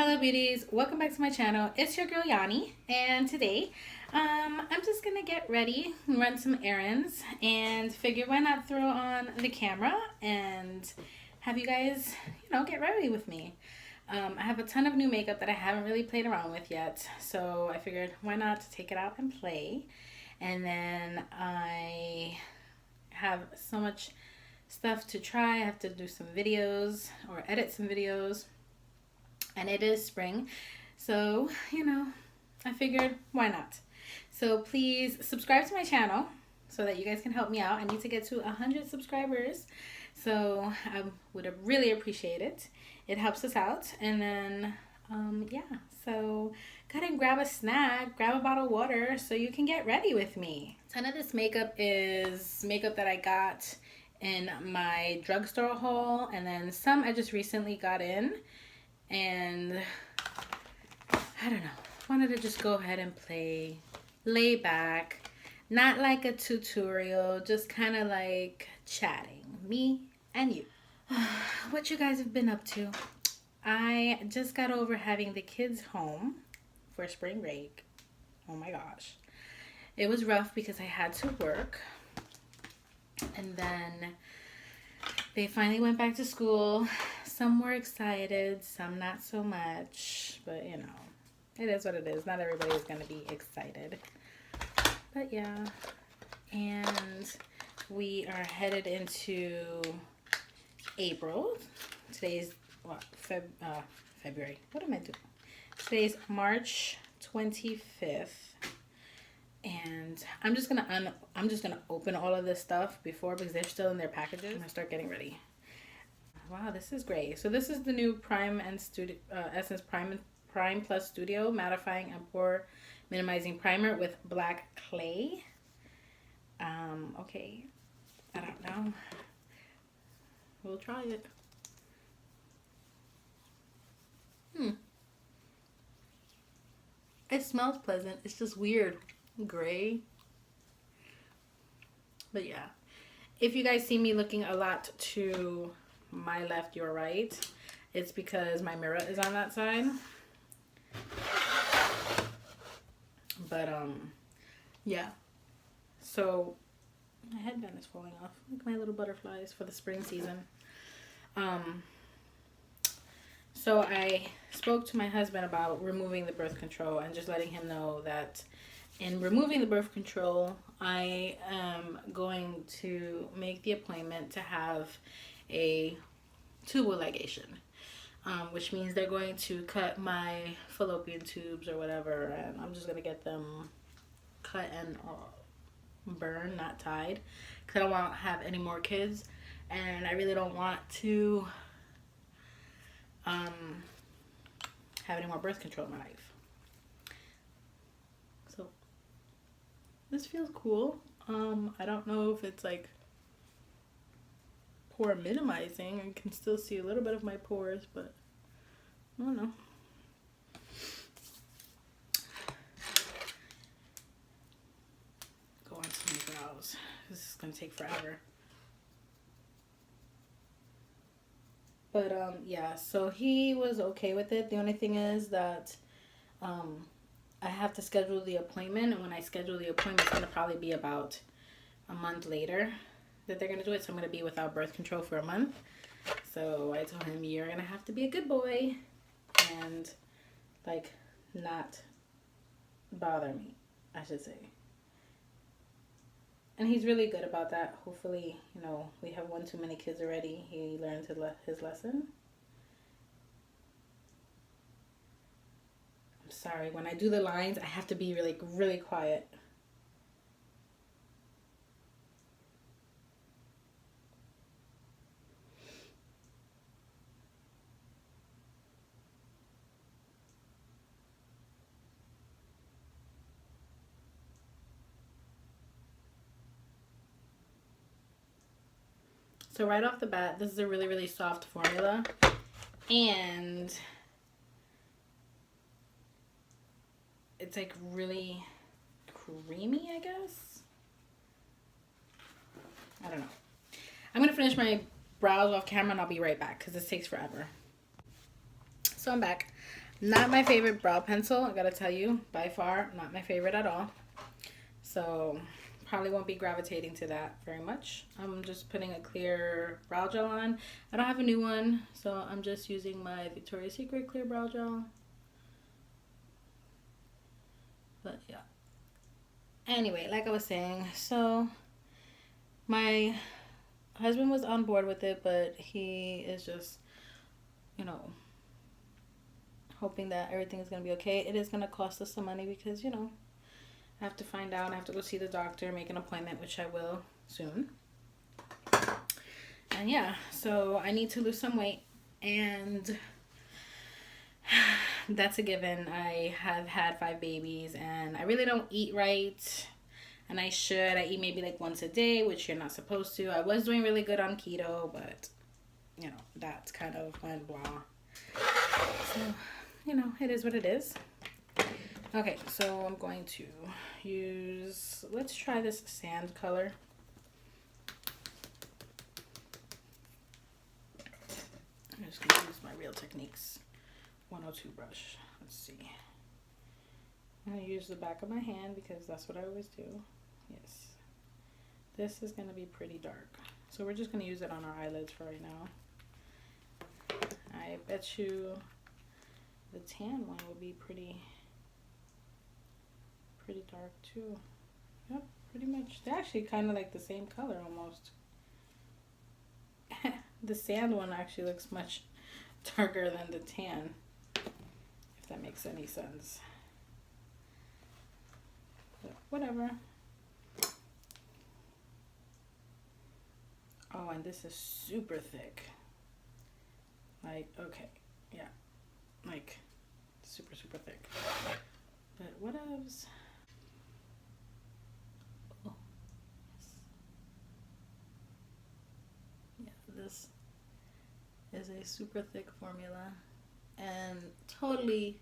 Hello beauties, welcome back to my channel. It's your girl Yanni, and today I'm just gonna get ready, run some errands, and figure why not throw on the camera and have you guys, get ready with me. I have a ton of new makeup that I haven't really played around with yet, so I figured why not take it out and play. And then I have so much stuff to try. I have to do some videos or edit some videos. And it is spring, so I figured why not. So please subscribe to my channel so that you guys can help me out. I need to get to 100 subscribers, so I would really appreciate it. It helps us out. And then yeah, so go ahead and grab a snack, grab a bottle of water so you can get ready with me. A ton of this makeup is makeup that I got in my drugstore haul, and then some I just recently got in. And I don't know, wanted to just go ahead and play, lay back, not like a tutorial, just kind of like chatting, me and you. What you guys have been up to? I just got over having the kids home for spring break. Oh my gosh, it was rough because I had to work, and then they finally went back to school. Some were excited, some not so much, but it is what it is. Not everybody is going to be excited. But yeah, and we are headed into April. Today's what? February. What am I doing? Today's March 25th. And I'm just gonna open all of this stuff because they're still in their packages. I'm gonna start getting ready. Wow, this is great. So this is the new Prime and Essence Prime Plus Studio Mattifying and Pore Minimizing Primer with Black Clay. Okay, I don't know. We'll try it. It smells pleasant. It's just weird. Gray. But yeah, if you guys see me looking a lot to my left, your right, it's because my mirror is on that side. But yeah, so my headband is falling off. Look at my little butterflies for the spring season. So I spoke to my husband about removing the birth control and just letting him know that in removing the birth control, I am going to make the appointment to have a tubal ligation, which means they're going to cut my fallopian tubes or whatever, and I'm just going to get them cut and burned, not tied, because I don't want to have any more kids, and I really don't want to have any more birth control in my life. So this feels cool. I don't know if it's like pore minimizing. I can still see a little bit of my pores, but I don't know. Go on to my brows. This is gonna take forever. But yeah, so he was okay with it. The only thing is that I have to schedule the appointment, and when I schedule the appointment, it's gonna probably be about a month later that they're gonna do it. So I'm gonna be without birth control for a month. So I told him, you're gonna have to be a good boy and like not bother me, I should say. And he's really good about that. Hopefully, we have one too many kids already. He learned his lesson. I'm sorry, when I do the lines, I have to be really quiet. So right off the bat, this is a really soft formula, and it's like really creamy, I guess. I don't know. I'm gonna finish my brows off camera and I'll be right back because this takes forever. So I'm back. Not my favorite brow pencil, I gotta tell you. By far, not my favorite at all. So, probably won't be gravitating to that very much. I'm just putting a clear brow gel on. I don't have a new one, so I'm just using my Victoria's Secret clear brow gel. But yeah. Anyway, like I was saying, so my husband was on board with it, but he is just, you know, hoping that everything is going to be okay. It is going to cost us some money because, you know, I have to find out. I have to go see the doctor, make an appointment, which I will soon. And yeah, so I need to lose some weight, and that's a given. I have had 5 babies, and I really don't eat right, and I should. I eat maybe like once a day, which you're not supposed to. I was doing really good on keto, but, you know, that's kind of went blah. So, you know, it is what it is. Okay, so I'm going to use, let's try this sand color. I'm just going to use my Real Techniques 102 brush. Let's see. I'm going to use the back of my hand because that's what I always do. Yes. This is going to be pretty dark. So we're just going to use it on our eyelids for right now. I bet you the tan one will be pretty dark too. Yep, pretty much. They're actually kind of like the same color almost. The sand one actually looks much darker than the tan, if that makes any sense. But whatever. Oh, and this is super thick. Like, okay, yeah. Like, super thick. But what else? Oh, yes. Yeah, this is a super thick formula and totally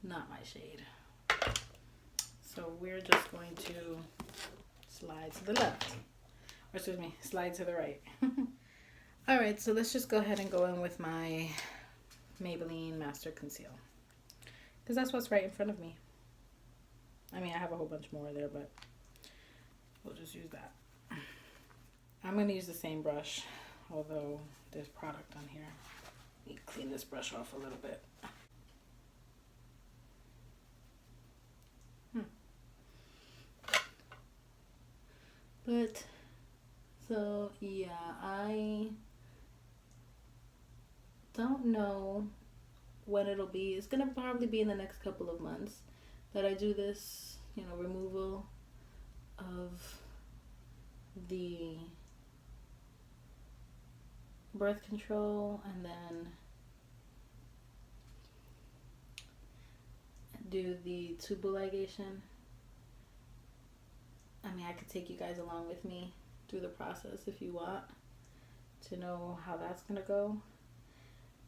not my shade. So we're just going to slide to the left. Or excuse me, slide to the right. Alright, so let's just go ahead and go in with my Maybelline Master Conceal. Because that's what's right in front of me. I mean, I have a whole bunch more there, but we'll just use that. I'm going to use the same brush, although there's product on here. Let me clean this brush off a little bit. But, so, yeah, I don't know when it'll be. It's gonna probably be in the next couple of months that I do this, you know, removal of the birth control, and then do the tubal ligation. I mean, I could take you guys along with me through the process if you want to know how that's gonna go.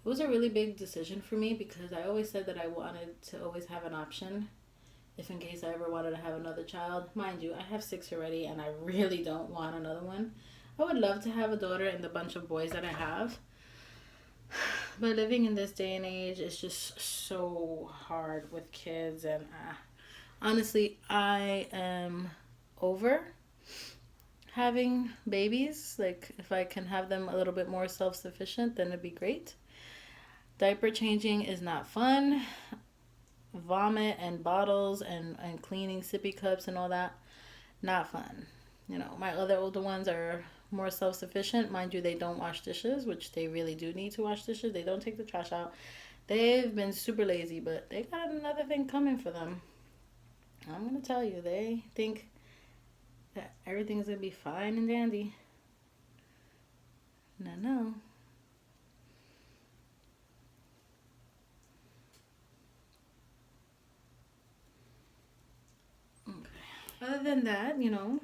It was a really big decision for me because I always said that I wanted to always have an option if in case I ever wanted to have another child. Mind you, I have 6 already and I really don't want another one. I would love to have a daughter and the bunch of boys that I have. But living in this day and age is just so hard with kids, and honestly, I am over having babies. Like, if I can have them a little bit more self-sufficient, then it'd be great. Diaper changing is not fun. Vomit and bottles and cleaning sippy cups and all that, not fun. You know, my other older ones are more self-sufficient. Mind you, they don't wash dishes, which they really do need to wash dishes. They don't take the trash out. They've been super lazy, but they got another thing coming for them. I'm going to tell you, they think that everything's going to be fine and dandy. No. Other than that, you know,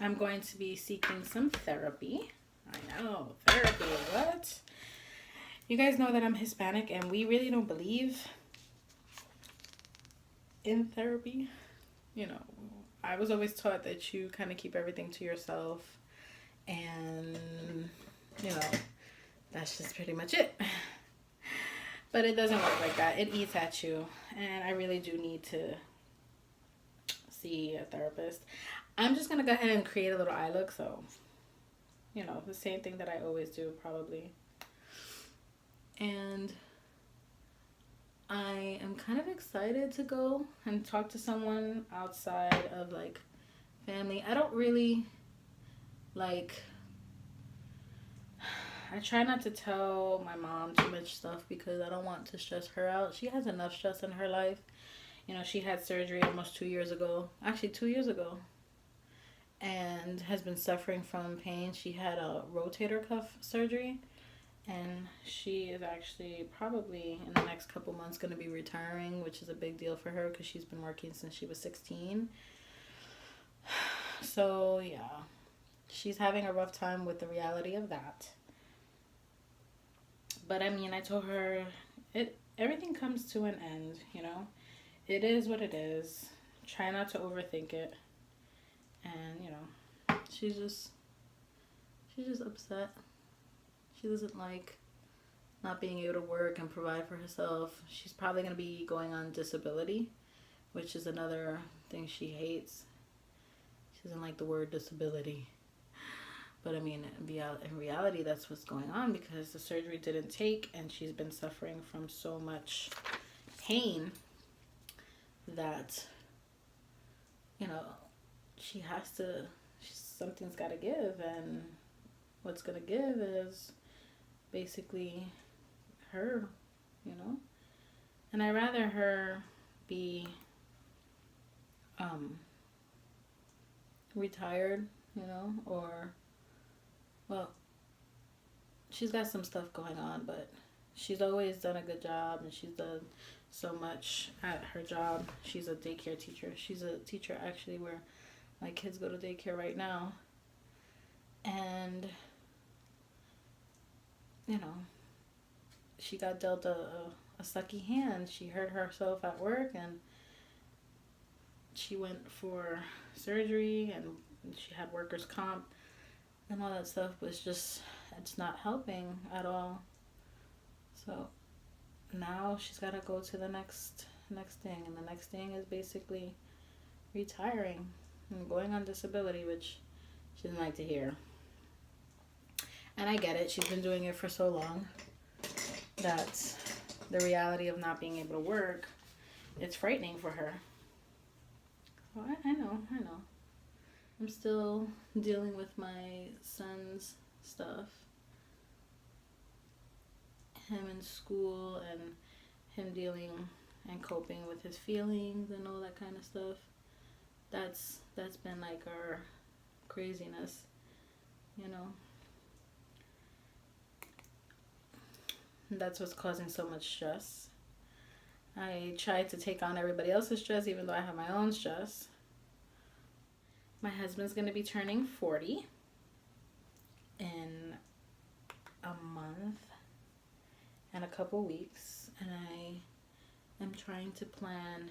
I'm going to be seeking some therapy. I know, therapy, what? You guys know that I'm Hispanic and we really don't believe in therapy. You know, I was always taught that you kind of keep everything to yourself, and, you know, that's just pretty much it. But it doesn't work like that. It eats at you. And I really do need to see a therapist. I'm just going to go ahead and create a little eye look. So, you know, the same thing that I always do probably. And I am kind of excited to go and talk to someone outside of like family. I don't really like, I try not to tell my mom too much stuff because I don't want to stress her out. She has enough stress in her life. You know, she had surgery almost 2 years ago. Actually, 2 years ago. And has been suffering from pain. She had a rotator cuff surgery. And she is actually probably in the next couple months going to be retiring, which is a big deal for her because she's been working since she was 16. So, yeah. She's having a rough time with the reality of that. But I mean, I told her everything comes to an end, you know. It is what it is. Try not to overthink it. And, you know, she's just upset. She doesn't like not being able to work and provide for herself. She's probably going to be going on disability, which is another thing she hates. She doesn't like the word disability. But I mean, in reality, that's what's going on because the surgery didn't take and she's been suffering from so much pain that, you know, something's got to give. And what's going to give is basically her, you know. And I'd rather her be retired, you know, or... Well, she's got some stuff going on, but she's always done a good job, and she's done so much at her job. She's a daycare teacher. She's a teacher, actually, where my kids go to daycare right now. And, you know, she got dealt a sucky hand. She hurt herself at work, and she went for surgery, and she had workers' comp. And all that stuff was just, it's not helping at all. So now she's got to go to the next thing. And the next thing is basically retiring and going on disability, which she didn't like to hear. And I get it. She's been doing it for so long that the reality of not being able to work, it's frightening for her. So I know. I'm still dealing with my son's stuff. Him in school and him dealing and coping with his feelings and all that kind of stuff. That's been like our craziness, you know. And that's what's causing so much stress. I try to take on everybody else's stress even though I have my own stress. My husband's going to be turning 40 in a month and a couple weeks. And I am trying to plan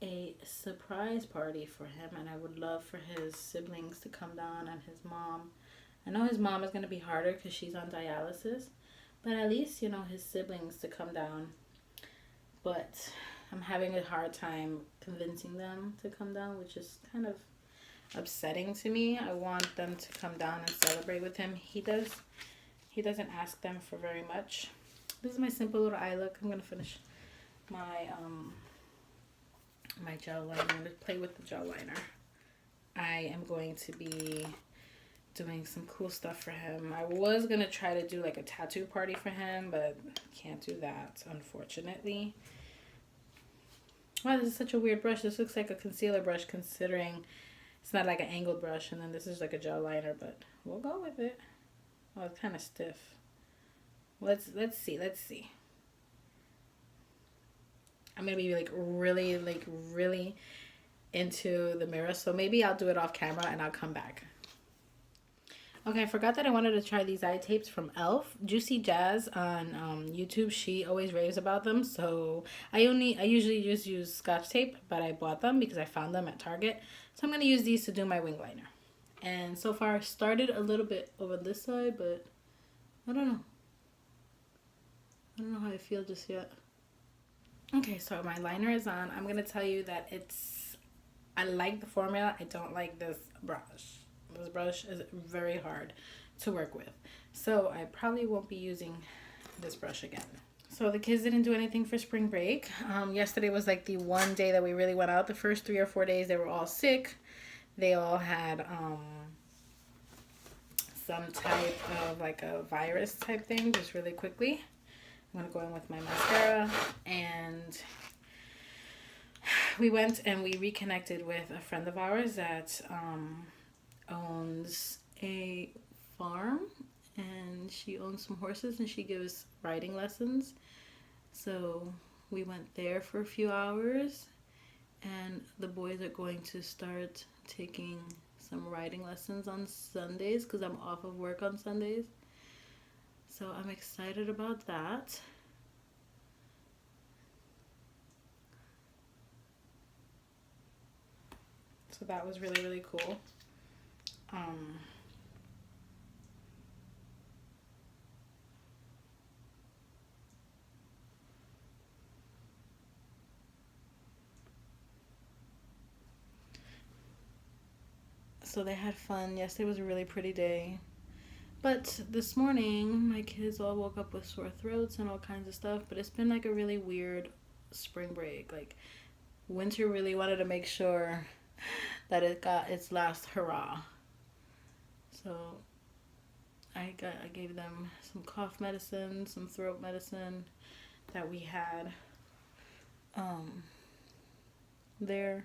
a surprise party for him. And I would love for his siblings to come down and his mom. I know his mom is going to be harder because she's on dialysis. But at least, you know, his siblings to come down. But I'm having a hard time convincing them to come down, which is kind of upsetting to me. I want them to come down and celebrate with him. He doesn't ask them for very much. This is my simple little eye look. I'm gonna finish my my gel liner. Let's play with the gel liner. I am going to be doing some cool stuff for him. I was gonna try to do like a tattoo party for him, but can't do that, unfortunately. Wow, this is such a weird brush. This looks like a concealer brush considering it's not like an angled brush, and then this is like a gel liner, but we'll go with it. Oh, it's kind of stiff. Let's see. I'm gonna be like really into the mirror, so maybe I'll do it off camera and I'll come back. Okay, I forgot that I wanted to try these eye tapes from e.l.f. Juicy Jazz on YouTube. She always raves about them. So I usually just use Scotch tape, but I bought them because I found them at Target. So I'm going to use these to do my wing liner. And so far I started a little bit over this side, but I don't know. I don't know how I feel just yet. Okay, so my liner is on. I'm gonna tell you that I like the formula. I don't like this brush. This brush is very hard to work with. So I probably won't be using this brush again. So the kids didn't do anything for spring break. Yesterday was like the one day that we really went out. The first 3 or 4 days they were all sick. They all had some type of like a virus type thing, just really quickly. I'm gonna go in with my mascara, and we went and we reconnected with a friend of ours that owns a farm, and she owns some horses and she gives riding lessons. So we went there for a few hours, and the boys are going to start taking some riding lessons on Sundays because I'm off of work on Sundays. So I'm excited about that. So that was really, really cool. So they had fun. Yesterday was a really pretty day. But this morning, my kids all woke up with sore throats and all kinds of stuff. But it's been like a really weird spring break. Like, winter really wanted to make sure that it got its last hurrah. So I gave them some cough medicine, some throat medicine that we had there.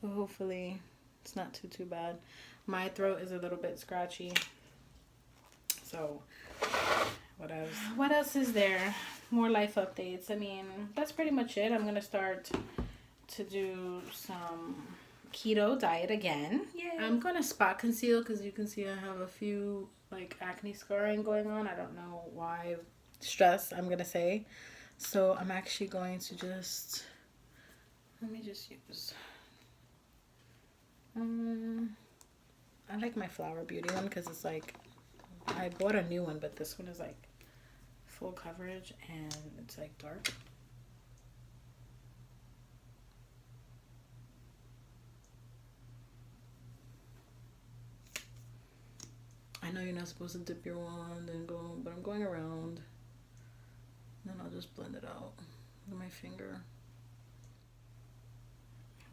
So hopefully it's not too bad. My throat is a little bit scratchy. So what else is there? More life updates. I mean, that's pretty much it. I'm gonna start to do some keto diet again. Yay. I'm gonna spot conceal because you can see I have a few like acne scarring going on. I don't know why. Stress, I'm gonna say. So I'm actually going to just, let me just use I like my Flower Beauty one because it's like, I bought a new one, but this one is like full coverage and it's like dark. I know you're not supposed to dip your wand and go, but I'm going around. Then I'll just blend it out with my finger.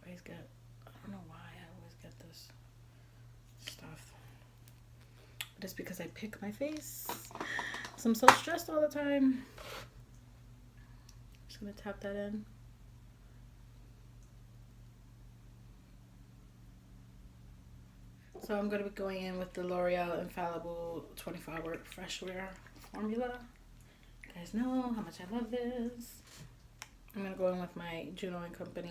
I always get, I don't know why I always get this stuff. But it's because I pick my face. So I'm so stressed all the time. Just gonna tap that in. So I'm going to be going in with the L'Oreal Infallible 24-Hour Fresh Wear Formula. You guys know how much I love this. I'm going to go in with my Juno & Company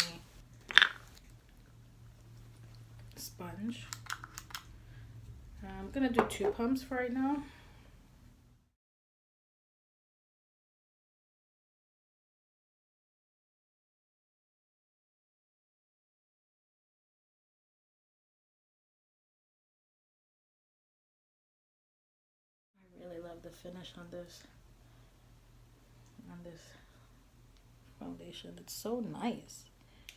sponge. I'm going to do 2 pumps for right now. I really love the finish on this foundation. It's so nice.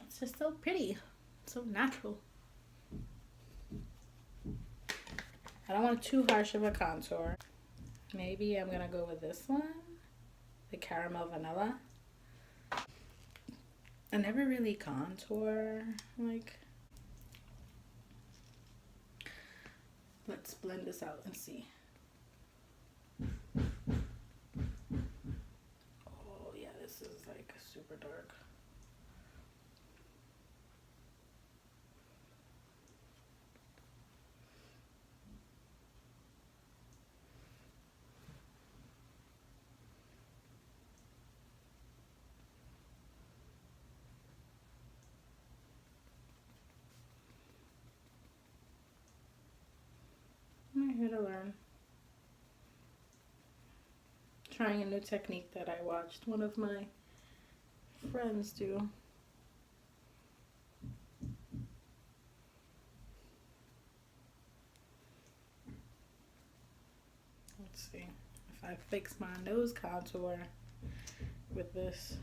It's just so pretty, so natural. I don't want too harsh of a contour. Maybe I'm gonna go with this one, the Caramel Vanilla. I never really contour, like. Let's blend this out and see. Oh yeah, this is like super dark. I'm here to learn. Trying a new technique that I watched one of my friends do. Let's see if I fix my nose contour. with this.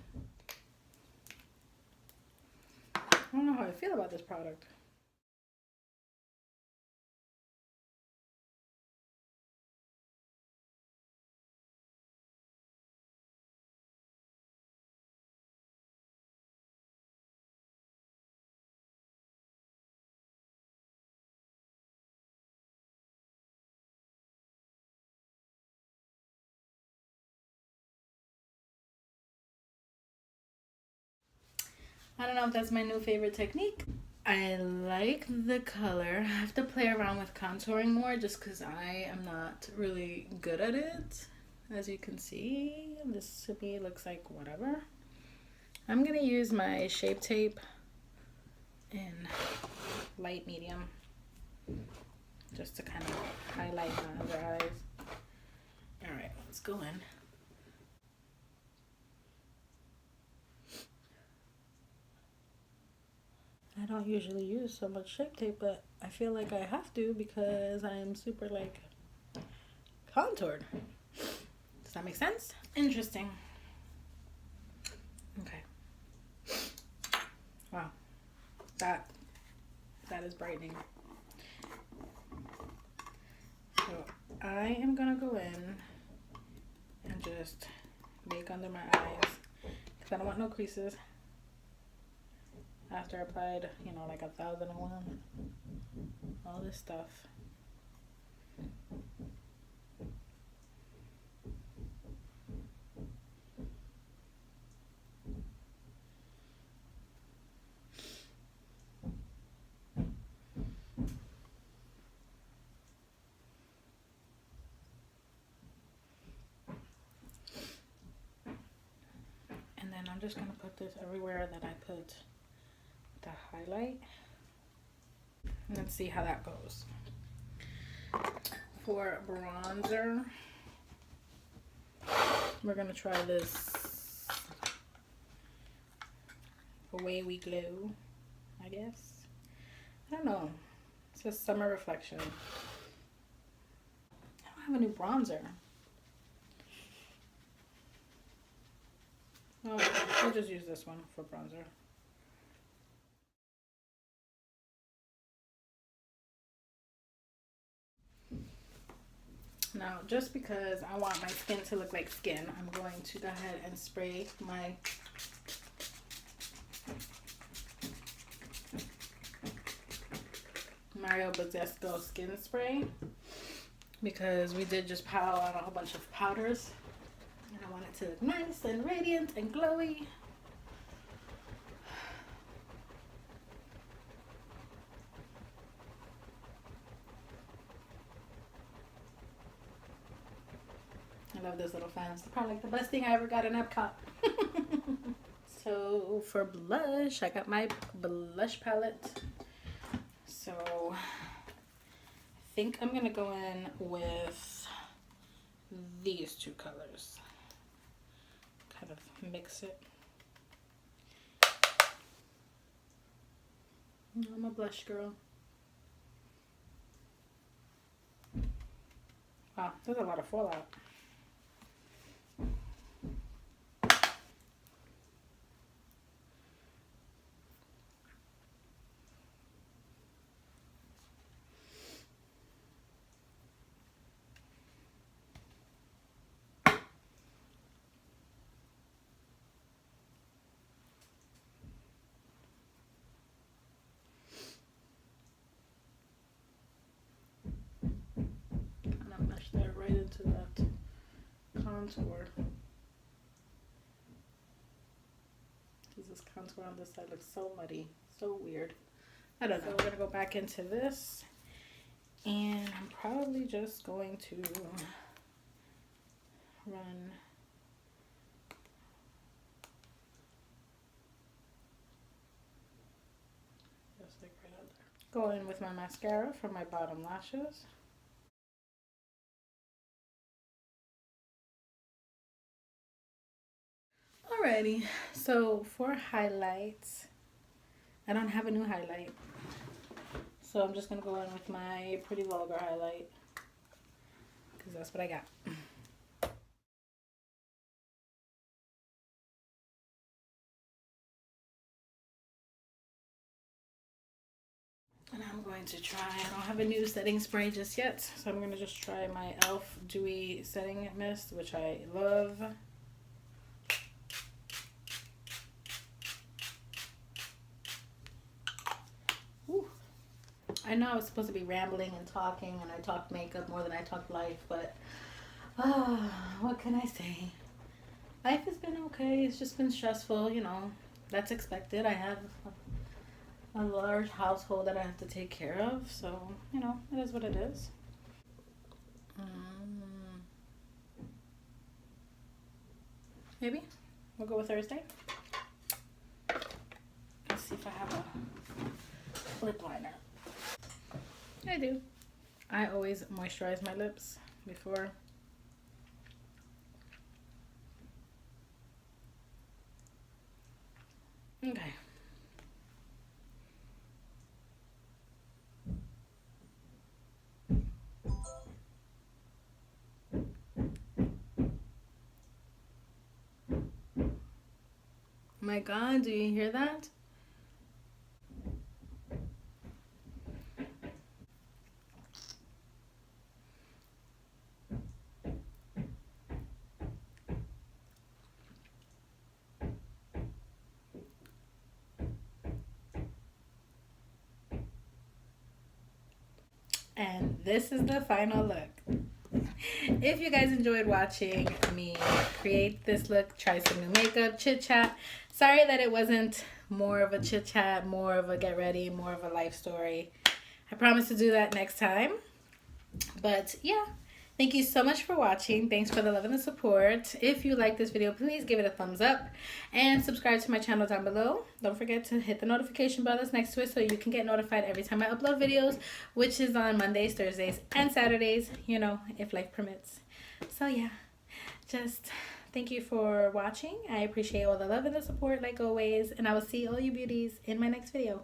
I don't know how I feel about this product. I don't know if that's my new favorite technique. I like the color. I have to play around with contouring more just because I am not really good at it. As you can see, this to me looks like whatever. I'm going to use my Shape Tape in light medium just to kind of highlight my under eyes. Alright, let's go in. I don't usually use so much Shape Tape, but I feel like I have to because I am super like contoured. Does that make sense? Interesting. Okay. Wow. That is brightening. So I am gonna go in and just make under my eyes because I don't want no creases. After I applied, you know, like 1001, all this stuff. And then I'm just gonna put this everywhere that I put the highlight. Let's see how that goes. For bronzer, we're gonna try this Away We Glow, I guess. I don't know. It says Summer Reflection. I don't have a new bronzer. Oh, I'll just use this one for bronzer. Now, just because I want my skin to look like skin, I'm going to go ahead and spray my Mario Badescu skin spray because we did just pile on a whole bunch of powders and I want it to look nice and radiant and glowy. I love those little fans. They're probably like the best thing I ever got in Epcot. So for blush, I got my blush palette. So I think I'm gonna go in with these two colors. Kind of mix it. I'm a blush girl. Wow, there's a lot of fallout. Right into that contour. Because this contour on this side looks so muddy, so weird. I don't know. So we're gonna go back into this, and I'm probably just going to run just like right out there. Go in with my mascara for my bottom lashes. Alrighty, so for highlights, I don't have a new highlight. So I'm just going to go in with my Pretty Vulgar highlight because that's what I got. I'm going to try, I don't have a new setting spray just yet, so I'm going to just try my e.l.f. Dewy Setting Mist, which I love. Ooh. I know I was supposed to be rambling and talking, and I talked makeup more than I talked life, but what can I say? Life has been okay. It's just been stressful, you know. That's expected. I have a large household that I have to take care of, so, you know, it is what it is. Maybe we'll go with Thursday. Let's see if I have a lip liner. I do. I always moisturize my lips before. Okay. My God, do you hear that? And this is the final look. If you guys enjoyed watching me create this look, try some new makeup, chit chat. Sorry that it wasn't more of a chit chat, more of a get ready, more of a life story. I promise to do that next time. But yeah, thank you so much for watching. Thanks for the love and the support. If you like this video, please give it a thumbs up and subscribe to my channel down below. Don't forget to hit the notification bell that's next to it so you can get notified every time I upload videos, which is on Mondays, Thursdays, and Saturdays, you know, if life permits. So yeah, just thank you for watching. I appreciate all the love and the support like always, and I will see all you beauties in my next video.